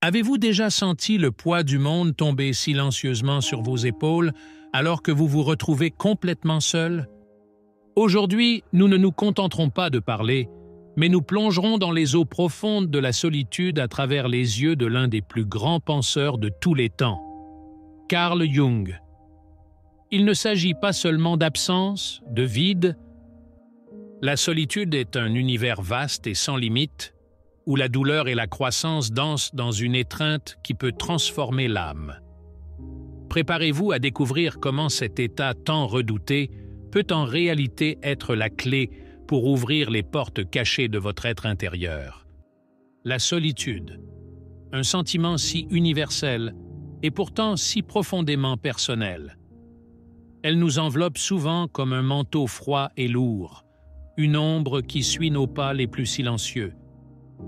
Avez-vous déjà senti le poids du monde tomber silencieusement sur vos épaules alors que vous vous retrouvez complètement seul? Aujourd'hui, nous ne nous contenterons pas de parler, mais nous plongerons dans les eaux profondes de la solitude à travers les yeux de l'un des plus grands penseurs de tous les temps, Carl Jung. Il ne s'agit pas seulement d'absence, de vide. La solitude est un univers vaste et sans limite, où la douleur et la croissance dansent dans une étreinte qui peut transformer l'âme. Préparez-vous à découvrir comment cet état tant redouté peut en réalité être la clé pour ouvrir les portes cachées de votre être intérieur. La solitude, un sentiment si universel et pourtant si profondément personnel. Elle nous enveloppe souvent comme un manteau froid et lourd, une ombre qui suit nos pas les plus silencieux.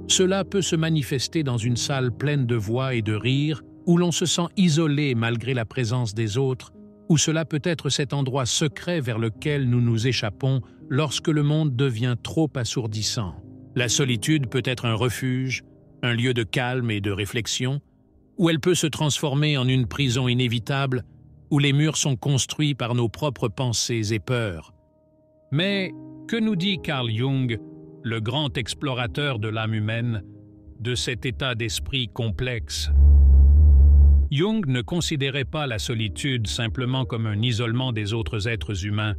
Cela peut se manifester dans une salle pleine de voix et de rires, où l'on se sent isolé malgré la présence des autres, ou cela peut être cet endroit secret vers lequel nous nous échappons lorsque le monde devient trop assourdissant. La solitude peut être un refuge, un lieu de calme et de réflexion, ou elle peut se transformer en une prison inévitable, où les murs sont construits par nos propres pensées et peurs. Mais que nous dit Carl Jung, le grand explorateur de l'âme humaine, de cet état d'esprit complexe? Jung ne considérait pas la solitude simplement comme un isolement des autres êtres humains,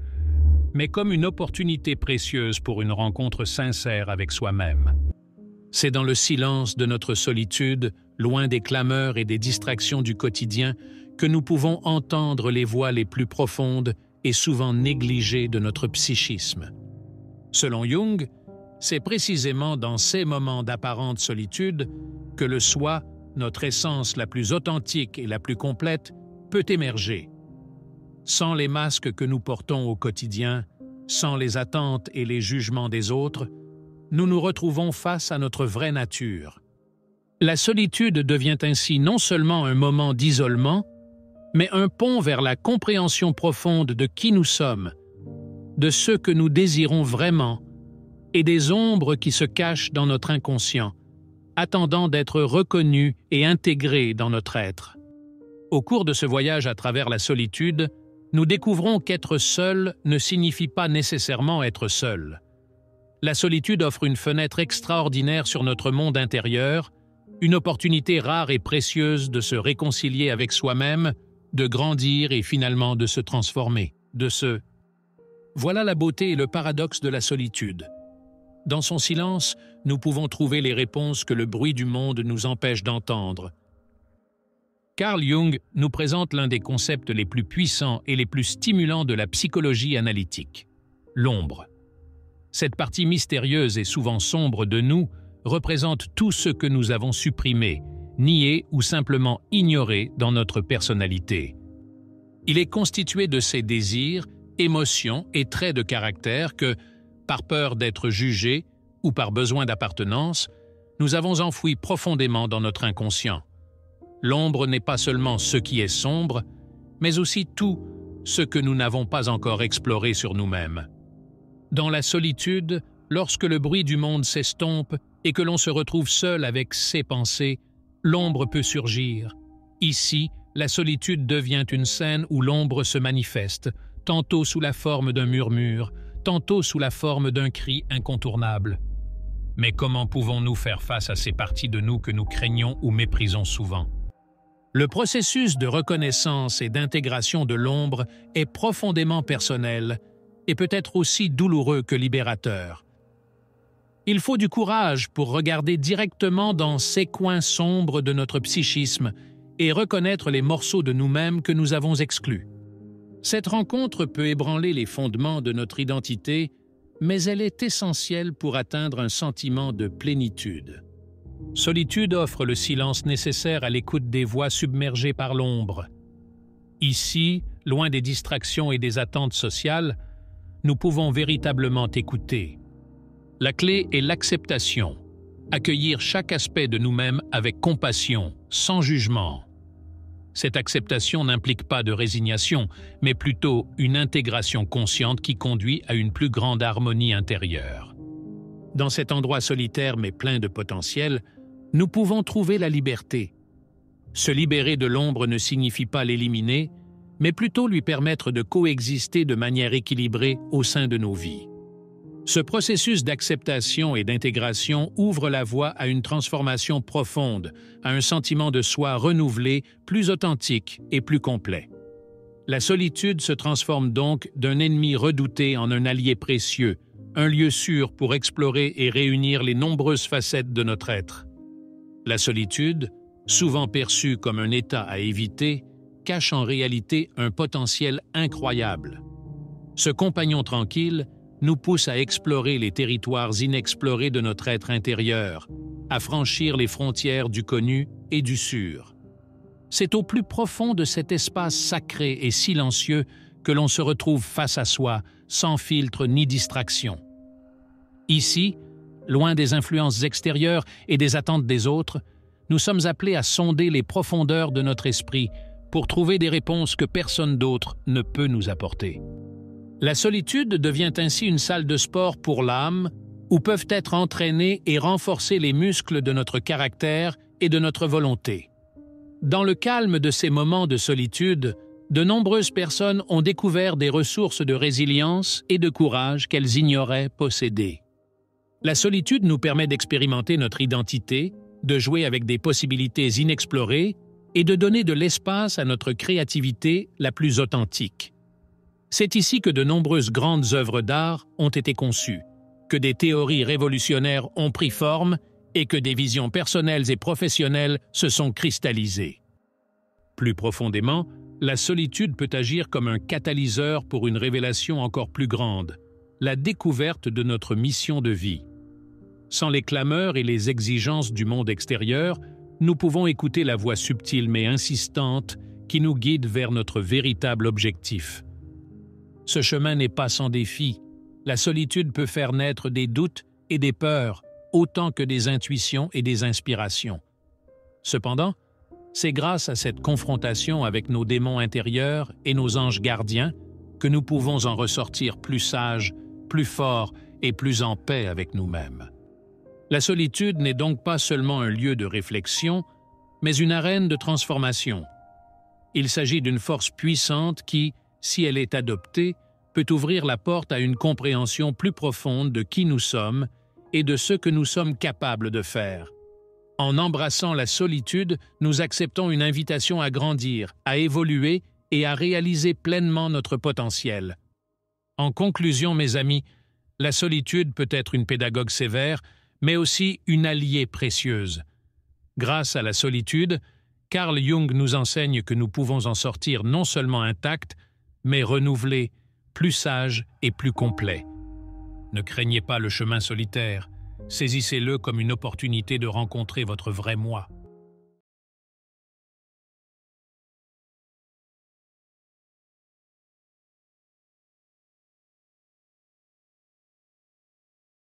mais comme une opportunité précieuse pour une rencontre sincère avec soi-même. C'est dans le silence de notre solitude, loin des clameurs et des distractions du quotidien, que nous pouvons entendre les voix les plus profondes et souvent négligées de notre psychisme. Selon Jung, c'est précisément dans ces moments d'apparente solitude que le soi, notre essence la plus authentique et la plus complète, peut émerger. Sans les masques que nous portons au quotidien, sans les attentes et les jugements des autres, nous nous retrouvons face à notre vraie nature. La solitude devient ainsi non seulement un moment d'isolement, mais un pont vers la compréhension profonde de qui nous sommes, de ce que nous désirons vraiment, et des ombres qui se cachent dans notre inconscient, attendant d'être reconnus et intégrés dans notre être. Au cours de ce voyage à travers la solitude, nous découvrons qu'être seul ne signifie pas nécessairement être seul. La solitude offre une fenêtre extraordinaire sur notre monde intérieur, une opportunité rare et précieuse de se réconcilier avec soi-même, de grandir et finalement de se transformer, Voilà la beauté et le paradoxe de la solitude. Dans son silence, nous pouvons trouver les réponses que le bruit du monde nous empêche d'entendre. Carl Jung nous présente l'un des concepts les plus puissants et les plus stimulants de la psychologie analytique, l'ombre. Cette partie mystérieuse et souvent sombre de nous représente tout ce que nous avons supprimé, nié ou simplement ignoré dans notre personnalité. Il est constitué de ces désirs, émotions et traits de caractère que, par peur d'être jugés ou par besoin d'appartenance, nous avons enfouis profondément dans notre inconscient. L'ombre n'est pas seulement ce qui est sombre, mais aussi tout ce que nous n'avons pas encore exploré sur nous-mêmes. Dans la solitude, lorsque le bruit du monde s'estompe et que l'on se retrouve seul avec ses pensées, l'ombre peut surgir. Ici, la solitude devient une scène où l'ombre se manifeste, tantôt sous la forme d'un murmure, tantôt sous la forme d'un cri incontournable. Mais comment pouvons-nous faire face à ces parties de nous que nous craignons ou méprisons souvent? Le processus de reconnaissance et d'intégration de l'ombre est profondément personnel et peut être aussi douloureux que libérateur. Il faut du courage pour regarder directement dans ces coins sombres de notre psychisme et reconnaître les morceaux de nous-mêmes que nous avons exclus. Cette rencontre peut ébranler les fondements de notre identité, mais elle est essentielle pour atteindre un sentiment de plénitude. Solitude offre le silence nécessaire à l'écoute des voix submergées par l'ombre. Ici, loin des distractions et des attentes sociales, nous pouvons véritablement écouter. La clé est l'acceptation, accueillir chaque aspect de nous-mêmes avec compassion, sans jugement. Cette acceptation n'implique pas de résignation, mais plutôt une intégration consciente qui conduit à une plus grande harmonie intérieure. Dans cet endroit solitaire mais plein de potentiel, nous pouvons trouver la liberté. Se libérer de l'ombre ne signifie pas l'éliminer, mais plutôt lui permettre de coexister de manière équilibrée au sein de nos vies. Ce processus d'acceptation et d'intégration ouvre la voie à une transformation profonde, à un sentiment de soi renouvelé, plus authentique et plus complet. La solitude se transforme donc d'un ennemi redouté en un allié précieux, un lieu sûr pour explorer et réunir les nombreuses facettes de notre être. La solitude, souvent perçue comme un état à éviter, cache en réalité un potentiel incroyable. Ce compagnon tranquille nous pousse à explorer les territoires inexplorés de notre être intérieur, à franchir les frontières du connu et du sûr. C'est au plus profond de cet espace sacré et silencieux que l'on se retrouve face à soi, sans filtre ni distraction. Ici, loin des influences extérieures et des attentes des autres, nous sommes appelés à sonder les profondeurs de notre esprit pour trouver des réponses que personne d'autre ne peut nous apporter. La solitude devient ainsi une salle de sport pour l'âme, où peuvent être entraînés et renforcés les muscles de notre caractère et de notre volonté. Dans le calme de ces moments de solitude, de nombreuses personnes ont découvert des ressources de résilience et de courage qu'elles ignoraient posséder. La solitude nous permet d'expérimenter notre identité, de jouer avec des possibilités inexplorées et de donner de l'espace à notre créativité la plus authentique. C'est ici que de nombreuses grandes œuvres d'art ont été conçues, que des théories révolutionnaires ont pris forme et que des visions personnelles et professionnelles se sont cristallisées. Plus profondément, la solitude peut agir comme un catalyseur pour une révélation encore plus grande, la découverte de notre mission de vie. Sans les clameurs et les exigences du monde extérieur, nous pouvons écouter la voix subtile mais insistante qui nous guide vers notre véritable objectif. Ce chemin n'est pas sans défi. La solitude peut faire naître des doutes et des peurs, autant que des intuitions et des inspirations. Cependant, c'est grâce à cette confrontation avec nos démons intérieurs et nos anges gardiens que nous pouvons en ressortir plus sages, plus forts et plus en paix avec nous-mêmes. La solitude n'est donc pas seulement un lieu de réflexion, mais une arène de transformation. Il s'agit d'une force puissante qui, si elle est adoptée, peut ouvrir la porte à une compréhension plus profonde de qui nous sommes et de ce que nous sommes capables de faire. En embrassant la solitude, nous acceptons une invitation à grandir, à évoluer et à réaliser pleinement notre potentiel. En conclusion, mes amis, la solitude peut être une pédagogue sévère, mais aussi une alliée précieuse. Grâce à la solitude, Carl Jung nous enseigne que nous pouvons en sortir non seulement intacts, mais renouvelés, plus sages et plus complets. Ne craignez pas le chemin solitaire, saisissez-le comme une opportunité de rencontrer votre vrai moi.